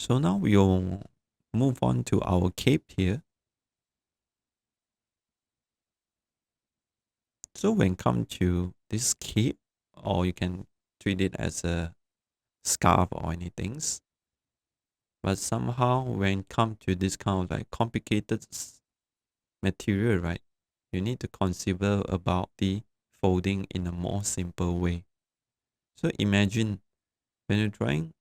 So now we'll move on to our cape here. So when come to this cape, or you can treat it as a scarf or anything, but somehow when come to this kind of like complicated material, right, you need to consider about the folding in a more simple way. So imagine when you're trying.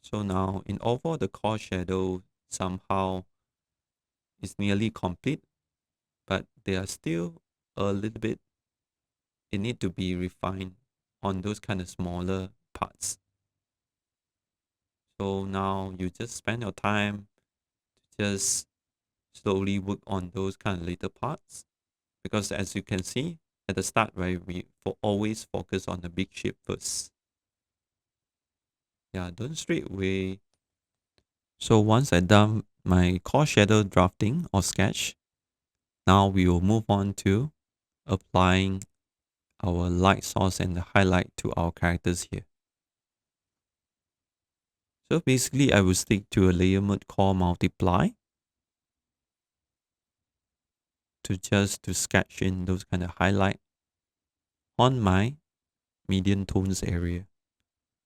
So now in overall the core shadow somehow is nearly complete, but they are still a little bit, it need to be refined on those kind of smaller parts. So now you just spend your time to just slowly work on those kind of little parts, because as you can see at the start, right, we always focus on the big shape first. Yeah, don't straight away. So once I done my core shadow drafting or sketch, now we will move on to applying our light source and the highlight to our characters here. So basically I will stick to a layer mode called multiply to sketch in those kind of highlight on my medium tones area.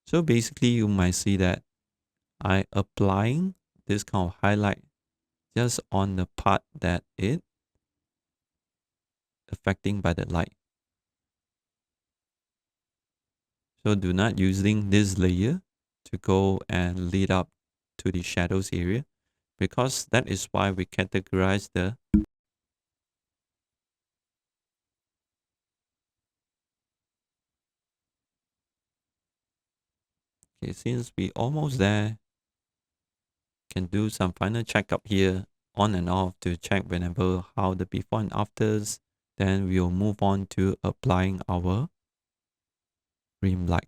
So basically you might see that I applying this kind of highlight just on the part that it affecting by the light. So do not using this layer to go and lead up to the shadows area, because that is why we categorize the. Okay, since we almost there, can do some final checkup here on and off to check whenever how the before and afters. Then we'll move on to applying our rim light.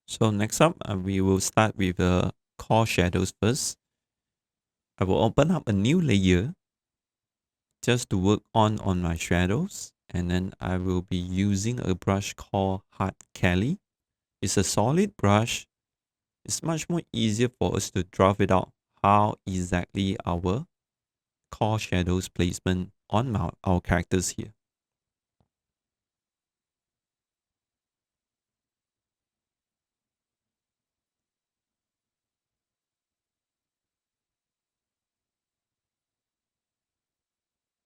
So next up, we will start with the core shadows first. I will open up a new layer just to work on my shadows. And then I will be using a brush called Hard Kelly. It's a solid brush. It's much more easier for us to draft it out how exactly our core shadows placement on our characters here.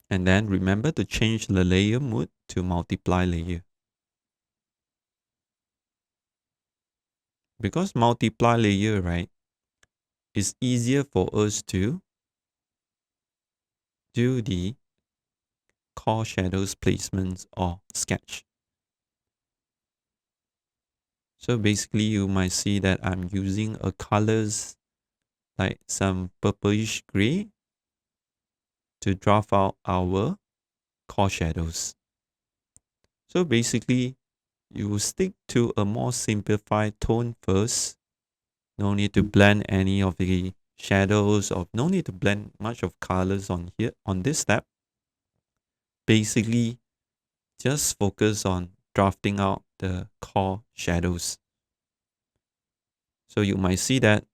And then remember to change the layer mode to multiply layer. Because multiply layer, right, is easier for us to do the core shadows placements or sketch. So basically you might see that I'm using a colors like some purplish gray to draft out our core shadows. So basically you will stick to a more simplified tone first. No need to blend any of the shadows, or no need to blend much of colors on here on this step. Basically just focus on drafting out the core shadows. So you might see that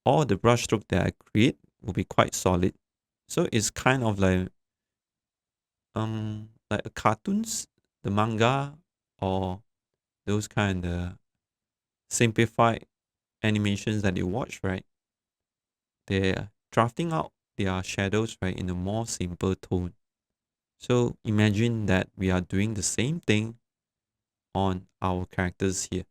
all the brushstroke that I create will be quite solid. So it's kind of like a cartoons, the manga, or those kind of simplified animations that you watch, right? They're drafting out their shadows, right, in a more simple tone. So imagine that we are doing the same thing on our characters here.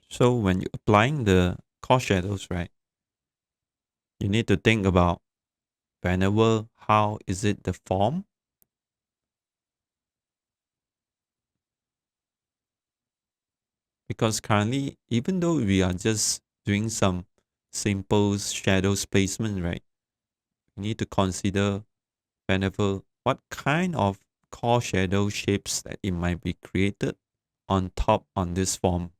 So when you're applying the core shadows, right, you need to think about whenever, how is it the form? Because currently, even though we are just doing some simple shadows placement, right, we need to consider whenever what kind of core shadow shapes that it might be created on top on this form.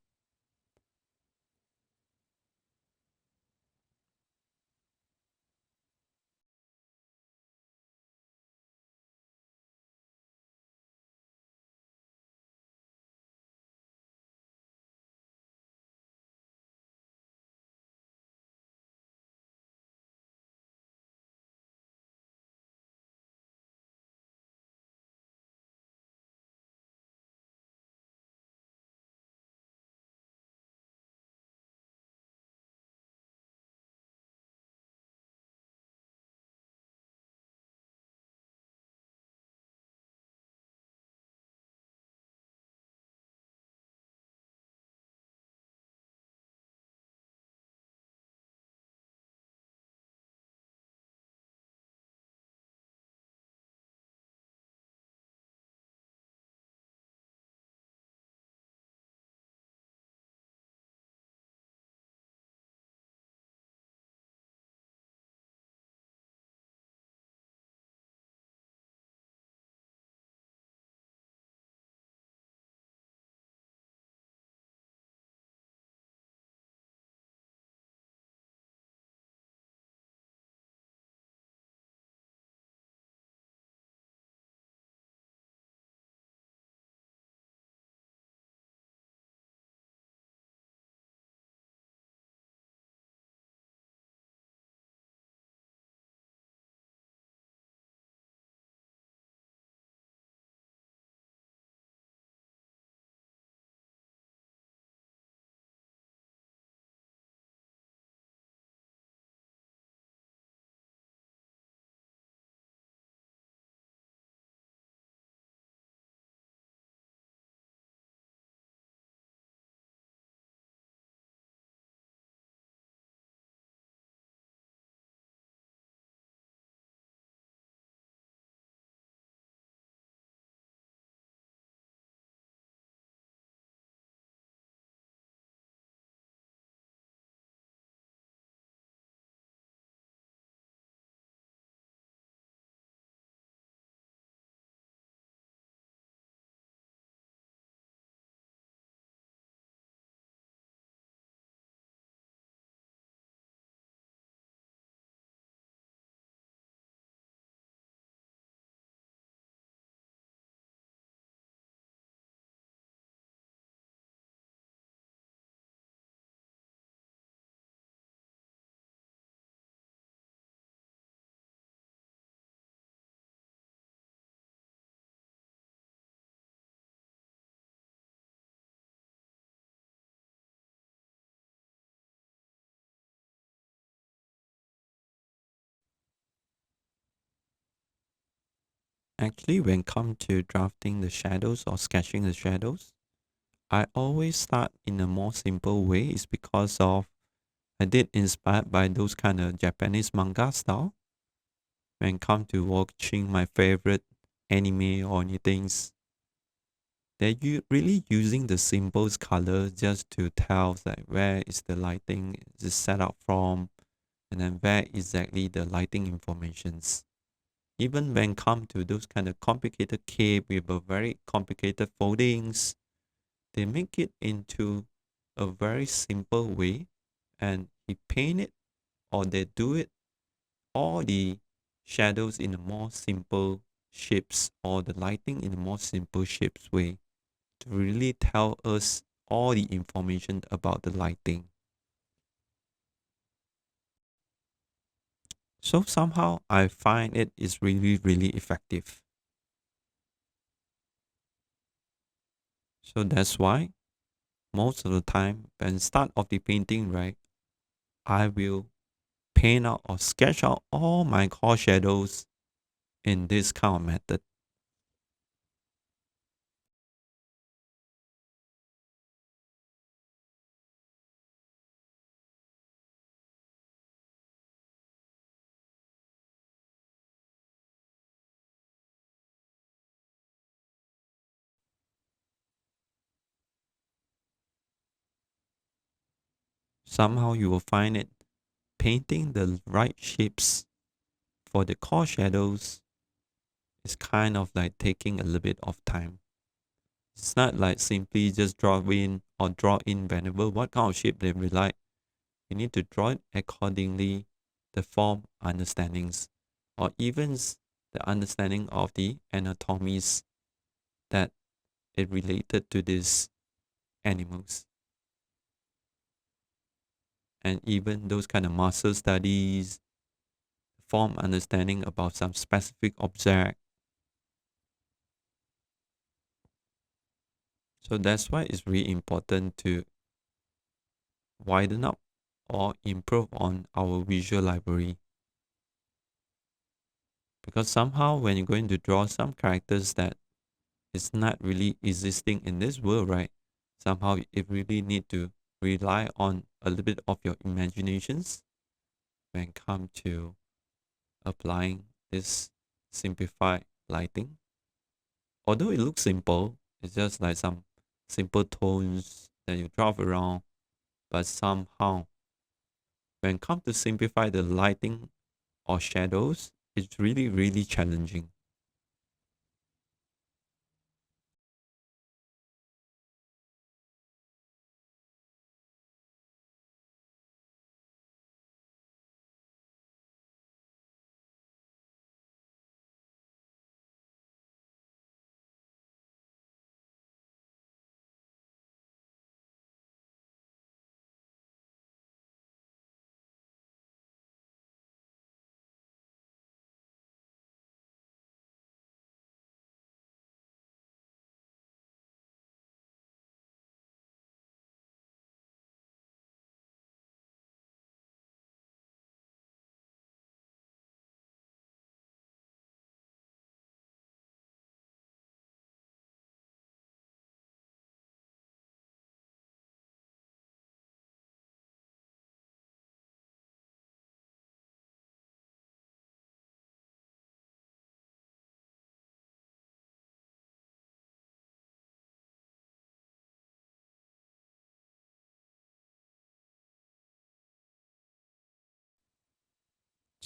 Actually, when come to drafting the shadows or sketching the shadows, I always start in a more simple way. It's because of I did inspired by those kind of Japanese manga style. When come to watching my favorite anime or anything, really using the simple color just to tell like where is the lighting is set up from, and then where exactly the lighting informations. Even when come to those kind of complicated cape with a very complicated foldings, they make it into a very simple way, and he paint it or they do it all the shadows in a more simple shapes or the lighting in a more simple shapes way to really tell us all the information about the lighting. So somehow I find it is really, really effective. So that's why most of the time when start of the painting, right, I will paint out or sketch out all my core shadows in this kind of method. Somehow you will find it painting the right shapes for the core shadows is kind of like taking a little bit of time. It's not like simply just draw in or draw in whenever what kind of shape they would like. You need to draw it accordingly, the form understandings, or even the understanding of the anatomies that it related to these animals. And even those kind of muscle studies, form understanding about some specific object. So that's why it's really important to widen up or improve on our visual library. Because somehow when you're going to draw some characters that is not really existing in this world, right? Somehow it really need to rely on a little bit of your imaginations when come to applying this simplified lighting. Although it looks simple, it's just like some simple tones that you draw around, but somehow when come to simplify the lighting or shadows, it's really, really challenging.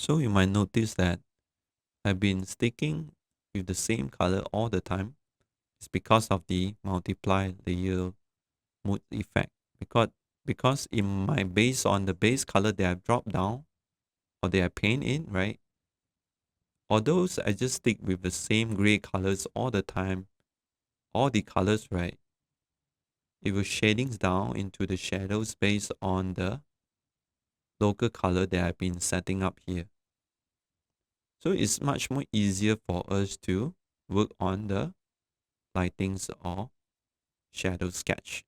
So you might notice that I've been sticking with the same color all the time. It's because of the multiply layer mood effect. Because because in my base on the base color that I've dropped down or that I paint in, right? Although I just stick with the same gray colors all the time, all the colors, right? It will shadings down into the shadows based on the local color that I've been setting up here. So it's much more easier for us to work on the lightings or shadow sketch.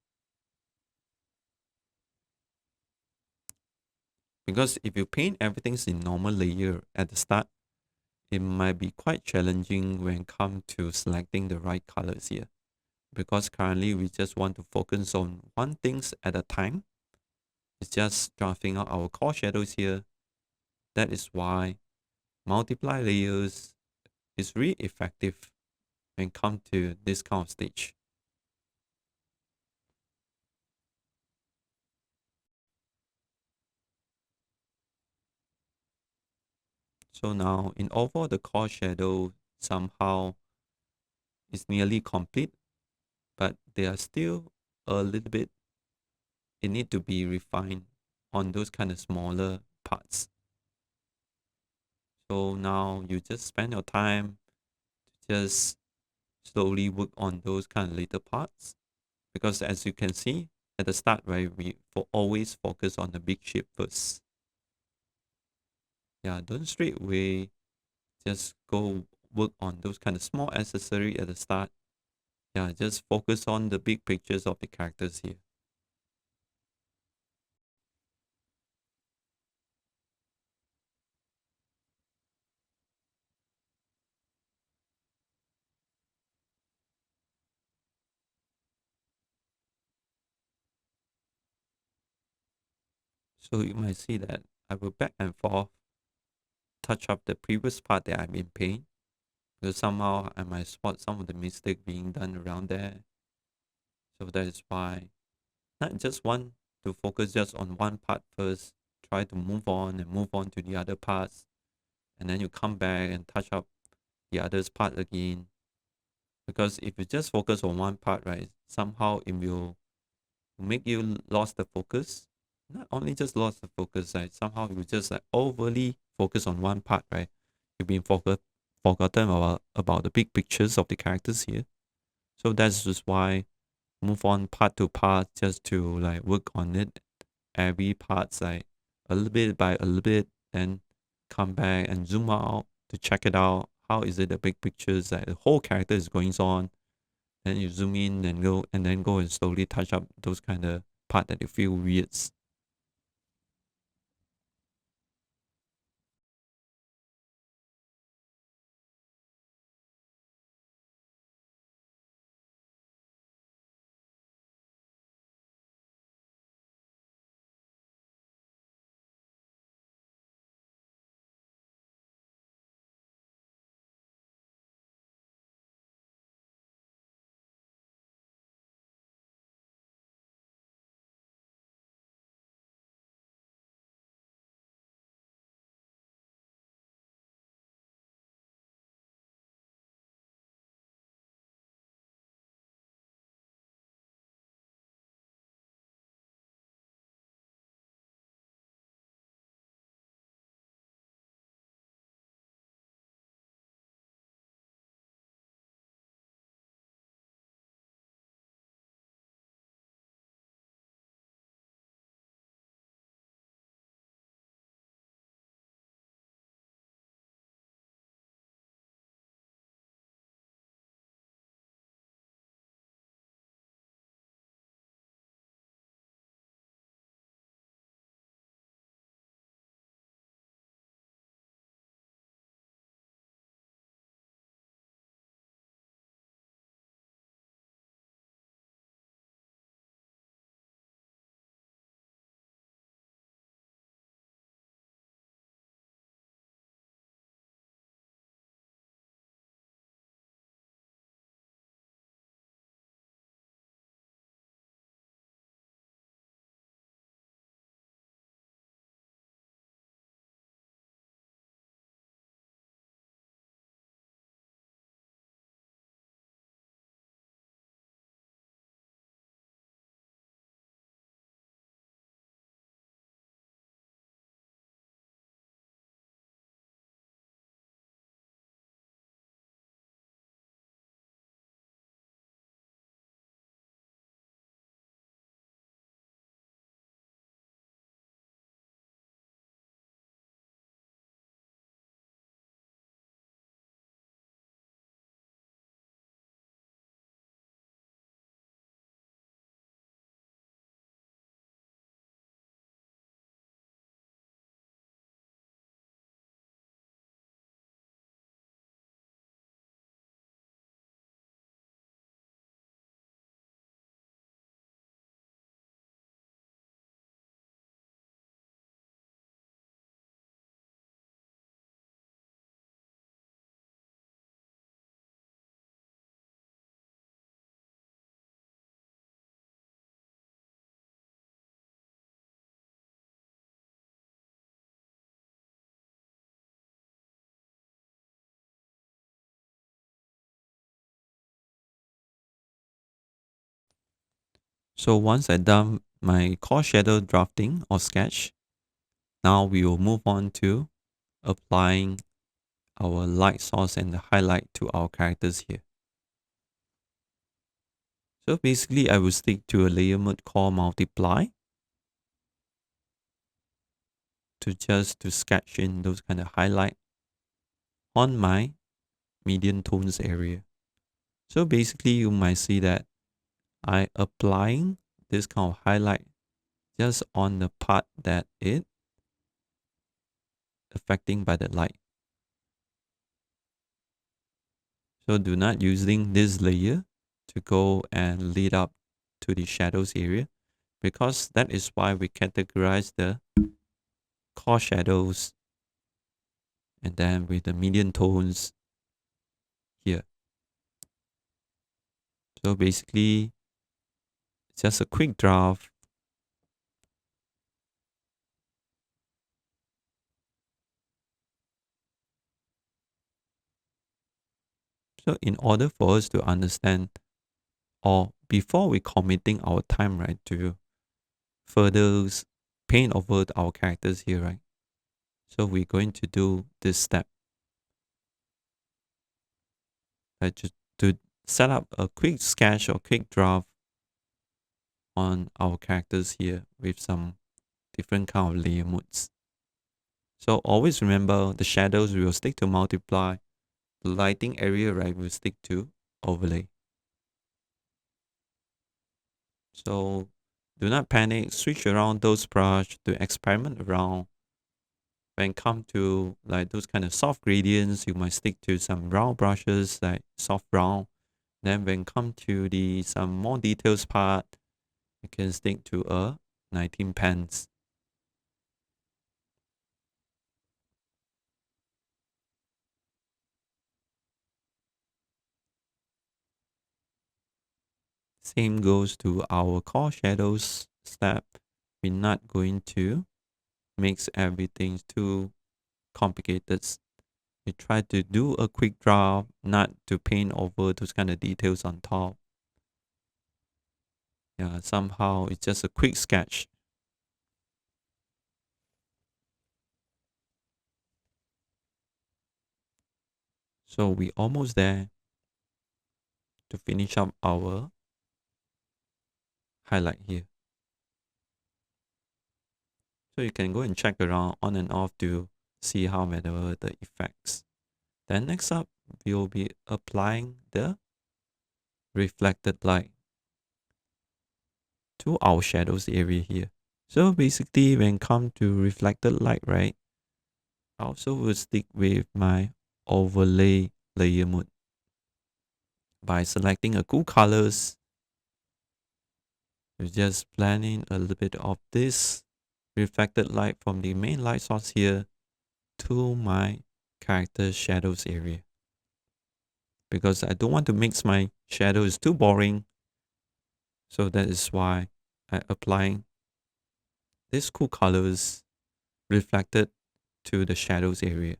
Because if you paint everything in normal layer at the start, it might be quite challenging when it comes to selecting the right colors here, because currently we just want to focus on one things at a time. It's just drafting out our core shadows here. That is why multiply layers is really effective when it comes to this kind of stage. So now in overall the core shadow somehow is nearly complete, but they are still a little bit, it need to be refined on those kind of smaller parts. So now you just spend your time to just slowly work on those kind of little parts. Because as you can see at the start, right, we always focus on the big shape first. Yeah, don't straight away just go work on those kind of small accessory at the start. Yeah, just focus on the big pictures of the characters here. So you might see that I will back and forth touch up the previous part that I've been paint, because somehow I might spot some of the mistake being done around there. So that is why not just want to focus just on one part first, try to move on and move on to the other parts, and then you come back and touch up the others part again. Because if you just focus on one part, right, somehow it will make you lost the focus. Not only just lost the focus, right? Somehow you just like overly focus on one part, right? You've been forgotten about the big pictures of the characters here. So that's just why move on part to part just to like work on it. Every part's like a little bit by a little bit, then come back and zoom out to check it out. How is it the big pictures? Like the whole character is going on. Then you zoom in and then go and slowly touch up those kind of part that you feel weird. So once I done my core shadow drafting or sketch, now we will move on to applying our light source and the highlight to our characters here. So basically I will stick to a layer mode called multiply to sketch in those kind of highlight on my medium tones area. So basically you might see that I applying this kind of highlight just on the part that it affecting by the light. So do not using this layer to go and lead up to the shadows area, because that is why we categorize the core shadows and then with the medium tones here. So basically just a quick draft. So in order for us to understand, or before we committing our time, right, to further paint over our characters here, right? So we're going to do this step, right, just to set up a quick sketch or quick draft on our characters here with some different kind of layer modes. So always remember the shadows we will stick to multiply, the lighting area, right, will stick to overlay. So do not panic, switch around those brush to experiment around. When it come to like those kind of soft gradients, you might stick to some brown brushes like soft brown. Then when it come to the some more details part, you can stick to a 19 pens. Same goes to our core shadows step. We're not going to mix everything too complicated. We try to do a quick draft, not to paint over those kind of details on top. Yeah, somehow it's just a quick sketch. So we almost there to finish up our highlight here. So you can go and check around on and off to see how whether the effects. Then next up, we will be applying the reflected light to our shadows area here. So basically when it comes to reflected light, right, I also will stick with my overlay layer mode by selecting a cool colors. You just blend in a little bit of this reflected light from the main light source here to my character shadows area, because I don't want to mix my shadows too boring. So that is why I applying these cool colors reflected to the shadows area.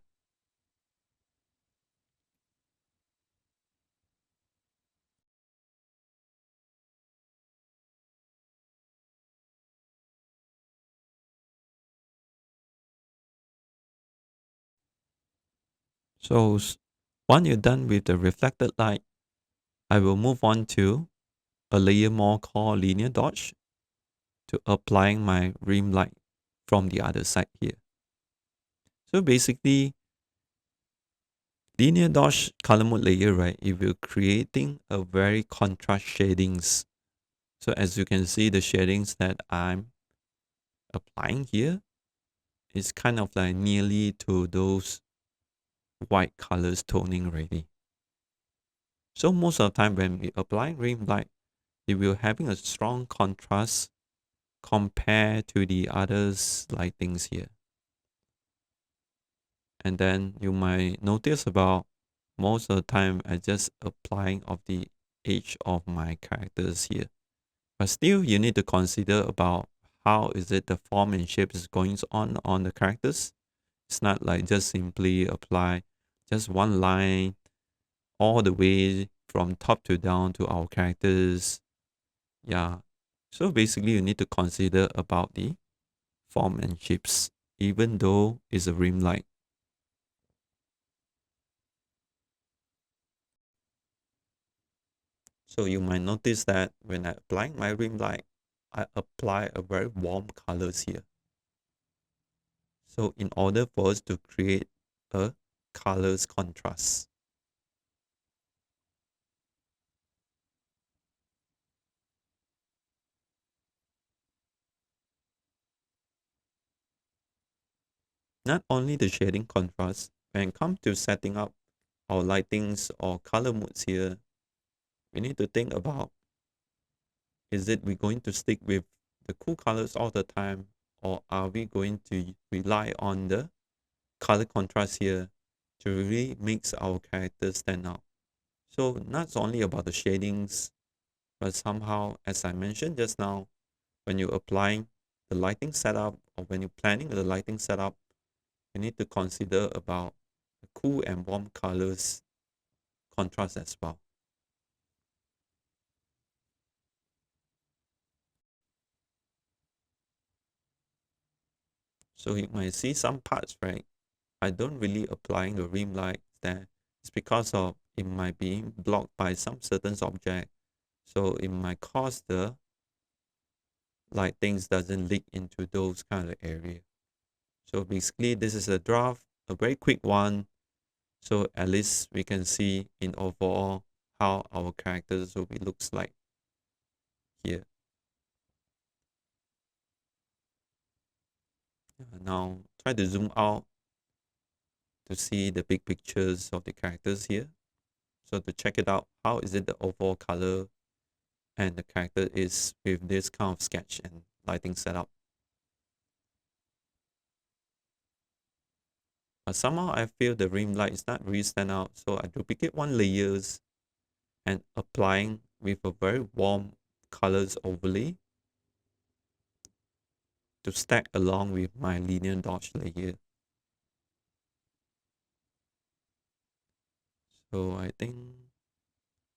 So once you're done with the reflected light, I will move on to a layer more called linear dodge to applying my rim light from the other side here. So basically, linear dodge color mode layer, right, it will creating a very contrast shadings. So as you can see, the shadings that I'm applying here is kind of like nearly to those white colors toning already. So most of the time when we apply rim light, it will having a strong contrast compared to the others lightings here. And then you might notice about most of the time I just applying of the edge of my characters here. But still you need to consider about how is it the form and shape is going on the characters. It's not like just simply apply just one line all the way from top to down to our characters. Yeah. So basically you need to consider about the form and shapes, even though it's a rim light. So you might notice that when I apply my rim light, I apply a very warm colors here. So in order for us to create a colors contrast. Not only the shading contrast, when it comes to setting up our lightings or color modes here, we need to think about, is it we going to stick with the cool colors all the time, or are we going to rely on the color contrast here to really makes our characters stand out? So not only about the shadings, but somehow, as I mentioned just now, when you're applying the lighting setup or when you're planning the lighting setup, you need to consider about the cool and warm colors contrast as well. So you might see some parts, right? I don't really applying the rim light there. It's because of it might be blocked by some certain object. So it might cause the light things doesn't leak into those kind of area. So basically this is a draft, a very quick one. So at least we can see in overall how our characters will be looks like here. Now try to zoom out to see the big pictures of the characters here. So to check it out, how is it the overall color and the character is with this kind of sketch and lighting setup. But somehow I feel the rim light is not really stand out, so I duplicate one layers and applying with a very warm colors overlay to stack along with my linear dodge layer. So I think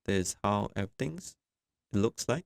this is how everything looks like.